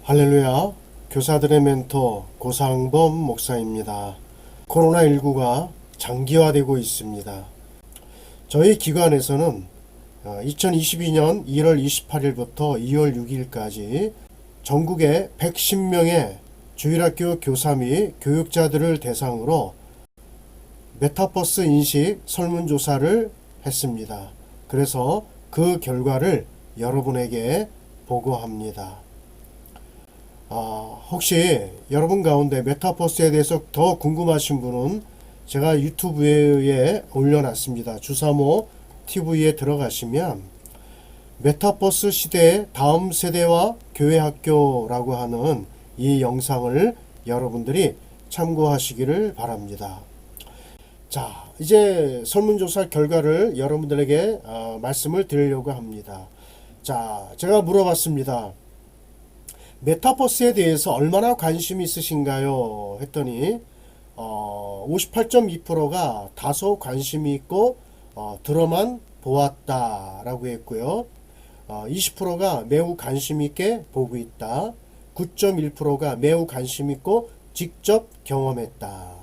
할렐루야, 교사들의 멘토 고상범 목사입니다. 코로나19가 장기화되고 있습니다. 저희 기관에서는 2022년 1월 28일부터 2월 6일까지 전국의 110명의 주일학교 교사 및 교육자들을 대상으로 메타버스 인식 설문조사를 했습니다. 그래서 그 결과를 여러분에게 보고합니다. 혹시 여러분 가운데 메타버스에 대해서 더 궁금하신 분은 제가 유튜브에 올려놨습니다. 주사모 TV에 들어가시면 메타버스 시대의 다음 세대와 교회학교라고 하는 이 영상을 여러분들이 참고하시기를 바랍니다. 자, 이제 설문조사 결과를 여러분들에게 말씀을 드리려고 합니다. 자, 제가 물어봤습니다. 메타버스에 대해서 얼마나 관심이 있으신가요? 했더니 58.2%가 다소 관심이 있고 들어만 보았다 라고 했고요. 20%가 매우 관심 있게 보고 있다. 9.1%가 매우 관심 있고 직접 경험했다.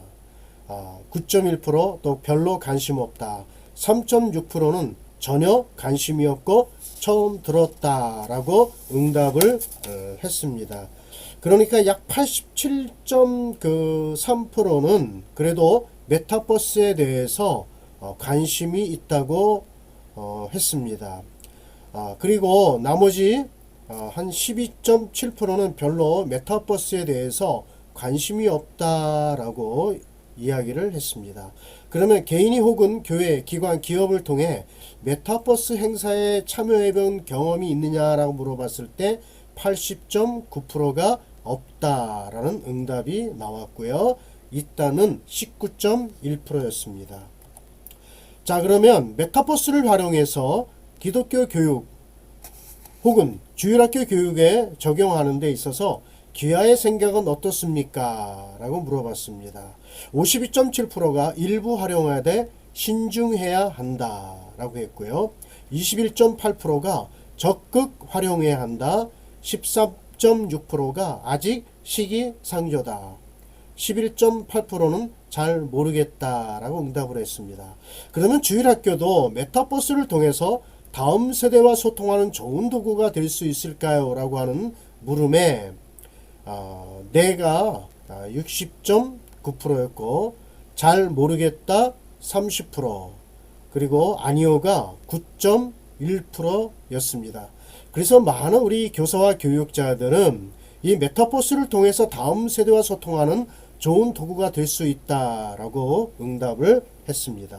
9.1%또 별로 관심 없다. 3.6%는 전혀 관심이 없고 처음 들었다라고 응답을 했습니다. 그러니까 약 87.3%는 그래도 메타버스에 대해서 관심이 있다고 했습니다. 그리고 나머지 한 12.7%는 별로 메타버스에 대해서 관심이 없다라고 이야기를 했습니다. 그러면 개인이 혹은 교회, 기관, 기업을 통해 메타버스 행사에 참여해본 경험이 있느냐라고 물어봤을 때 80.9%가 없다라는 응답이 나왔고요. 있다는 19.1%였습니다. 자, 그러면 메타버스를 활용해서 기독교 교육 혹은 주일학교 교육에 적용하는 데 있어서 기아의 생각은 어떻습니까? 라고 물어봤습니다. 52.7%가 일부 활용하되 신중해야 한다 라고 했고요. 21.8%가 적극 활용해야 한다. 13.6%가 아직 시기상조다. 11.8%는 잘 모르겠다 라고 응답을 했습니다. 그러면 주일학교도 메타버스를 통해서 다음 세대와 소통하는 좋은 도구가 될 수 있을까요? 라고 하는 물음에 네가 60.9%였고 잘 모르겠다 30%, 그리고 아니요가 9.1%였습니다. 그래서 많은 우리 교사와 교육자들은 이 메타버스를 통해서 다음 세대와 소통하는 좋은 도구가 될 수 있다라고 응답을 했습니다.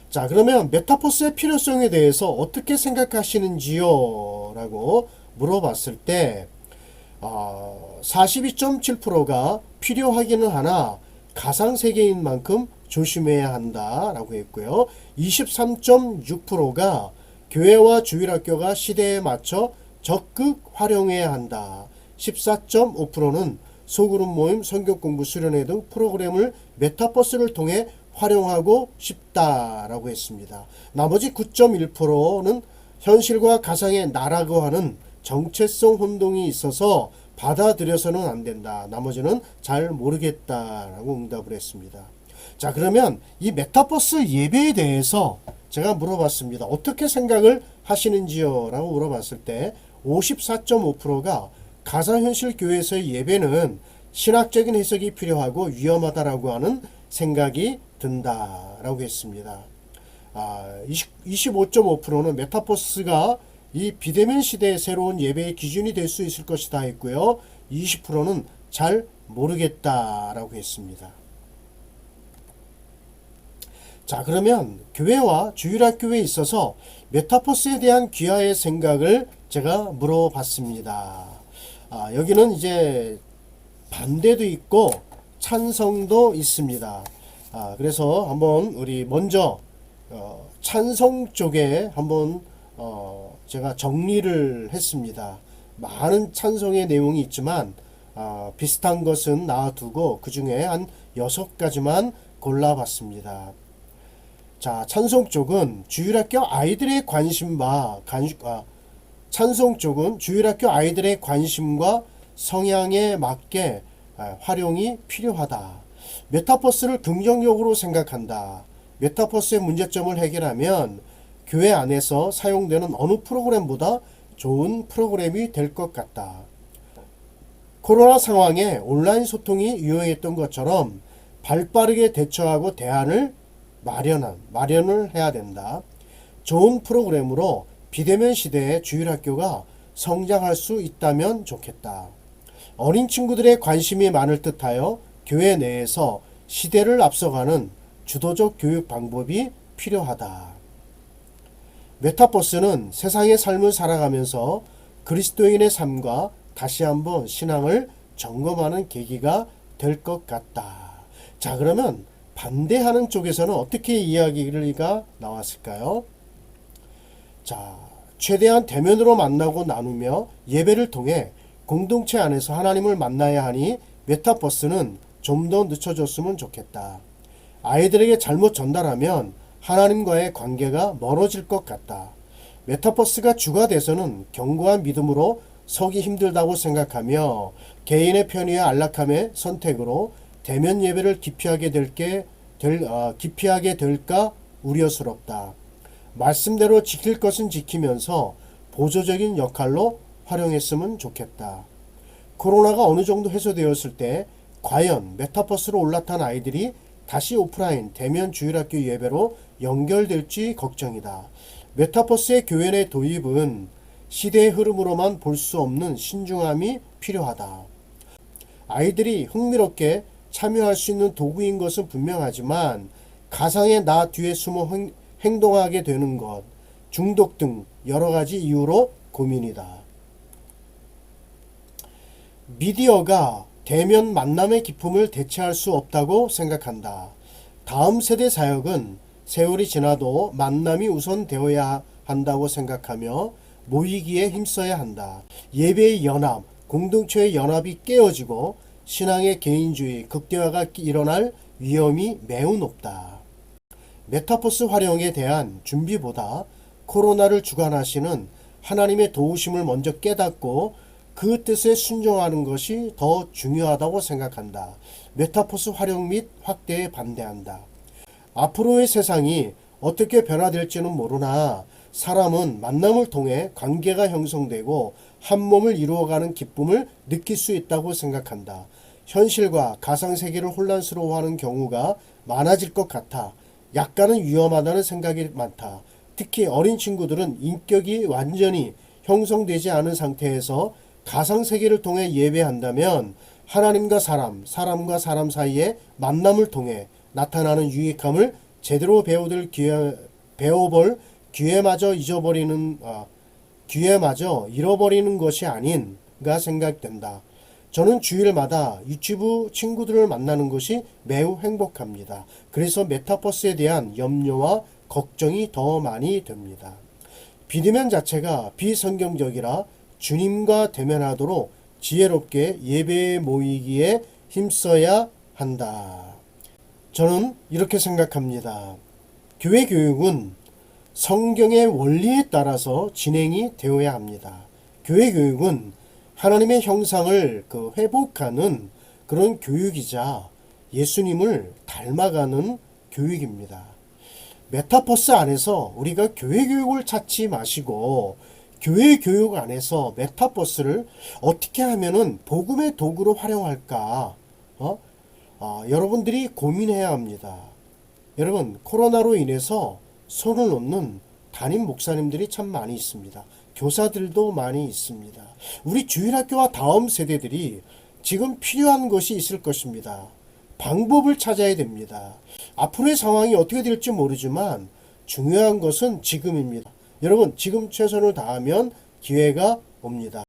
자, 그러면 메타버스의 필요성에 대해서 어떻게 생각하시는지요? 라고 물어봤을 때 42.7%가 필요하기는 하나 가상세계인 만큼 조심해야 한다 라고 했고요. 23.6%가 교회와 주일학교가 시대에 맞춰 적극 활용해야 한다. 14.5%는 소그룹 모임, 성경공부 수련회 등 프로그램을 메타버스를 통해 활용하고 싶다라고 했습니다. 나머지 9.1%는 현실과 가상의 나라고 하는 정체성 혼동이 있어서 받아들여서는 안 된다. 나머지는 잘 모르겠다라고 응답을 했습니다. 자, 그러면 이 메타버스 예배에 대해서 제가 물어봤습니다. 어떻게 생각을 하시는지요? 라고 물어봤을 때 54.5%가 가상현실 교회에서의 예배는 신학적인 해석이 필요하고 위험하다라고 하는 생각이 든다라고 했습니다. 25.5%는 메타버스가 이 비대면 시대의 새로운 예배의 기준이 될 수 있을 것이다 했고요. 20%는 잘 모르겠다라고 했습니다. 자, 그러면 교회와 주일학교에 있어서 메타버스에 대한 귀하의 생각을 제가 물어봤습니다. 여기는 이제 반대도 있고 찬성도 있습니다. 그래서 한번 우리 먼저 찬성 쪽에 한번 제가 정리를 했습니다. 많은 찬성의 내용이 있지만 비슷한 것은 놔두고 그 중에 한 6가지만 골라봤습니다. 자, 찬성 쪽은 주일학교 아이들의 관심과 찬송 쪽은 주일학교 아이들의 관심과 성향에 맞게 활용이 필요하다. 메타버스를 긍정적으로 생각한다. 메타버스의 문제점을 해결하면 교회 안에서 사용되는 어느 프로그램보다 좋은 프로그램이 될 것 같다. 코로나 상황에 온라인 소통이 유효했던 것처럼 발빠르게 대처하고 대안을 마련을 해야 된다. 좋은 프로그램으로 비대면 시대의 주일학교가 성장할 수 있다면 좋겠다. 어린 친구들의 관심이 많을 듯하여 교회 내에서 시대를 앞서가는 주도적 교육 방법이 필요하다. 메타버스는 세상의 삶을 살아가면서 그리스도인의 삶과 다시 한번 신앙을 점검하는 계기가 될 것 같다. 자, 그러면 반대하는 쪽에서는 어떻게 이야기가 나왔을까요? 자, 최대한 대면으로 만나고 나누며 예배를 통해 공동체 안에서 하나님을 만나야 하니 메타버스는 좀 더 늦춰졌으면 좋겠다. 아이들에게 잘못 전달하면 하나님과의 관계가 멀어질 것 같다. 메타버스가 주가 돼서는 견고한 믿음으로 서기 힘들다고 생각하며 개인의 편의와 안락함의 선택으로 대면 예배를 기피하게 될까 우려스럽다. 말씀대로 지킬 것은 지키면서 보조적인 역할로 활용했으면 좋겠다. 코로나가 어느 정도 해소되었을 때 과연 메타버스로 올라탄 아이들이 다시 오프라인 대면 주일학교 예배로 연결될지 걱정이다. 메타버스의 교회 내 도입은 시대의 흐름으로만 볼 수 없는 신중함이 필요하다. 아이들이 흥미롭게 참여할 수 있는 도구인 것은 분명하지만 가상의 나 뒤에 숨어 행동하게 되는 것, 중독 등 여러 가지 이유로 고민이다. 미디어가 대면 만남의 기쁨을 대체할 수 없다고 생각한다. 다음 세대 사역은 세월이 지나도 만남이 우선되어야 한다고 생각하며 모이기에 힘써야 한다. 예배의 연합, 공동체의 연합이 깨어지고 신앙의 개인주의, 극대화가 일어날 위험이 매우 높다. 메타버스 활용에 대한 준비보다 코로나를 주관하시는 하나님의 도우심을 먼저 깨닫고 그 뜻에 순종하는 것이 더 중요하다고 생각한다. 메타버스 활용 및 확대에 반대한다. 앞으로의 세상이 어떻게 변화될지는 모르나 사람은 만남을 통해 관계가 형성되고 한 몸을 이루어가는 기쁨을 느낄 수 있다고 생각한다. 현실과 가상세계를 혼란스러워하는 경우가 많아질 것 같아 약간은 위험하다는 생각이 많다. 특히 어린 친구들은 인격이 완전히 형성되지 않은 상태에서 가상세계를 통해 예배한다면 하나님과 사람과 사람 사이의 만남을 통해 나타나는 유익함을 제대로 배워볼 기회마저 잃어버리는 것이 아닌가 생각된다. 저는 주일마다 유치부 친구들을 만나는 것이 매우 행복합니다. 그래서 메타버스에 대한 염려와 걱정이 더 많이 됩니다. 비대면 자체가 비성경적이라 주님과 대면하도록 지혜롭게 예배에 모이기에 힘써야 한다. 저는 이렇게 생각합니다. 교회 교육은 성경의 원리에 따라서 진행이 되어야 합니다. 교회 교육은 하나님의 형상을 회복하는 그런 교육이자 예수님을 닮아가는 교육입니다. 메타버스 안에서 우리가 교회 교육을 찾지 마시고 교회 교육 안에서 메타버스를 어떻게 하면은 복음의 도구로 활용할까? 여러분들이 고민해야 합니다. 여러분, 코로나로 인해서 손을 놓는 담임 목사님들이 참 많이 있습니다. 교사들도 많이 있습니다. 우리 주일학교와 다음 세대들이 지금 필요한 것이 있을 것입니다. 방법을 찾아야 됩니다. 앞으로의 상황이 어떻게 될지 모르지만 중요한 것은 지금입니다. 여러분, 지금 최선을 다하면 기회가 옵니다.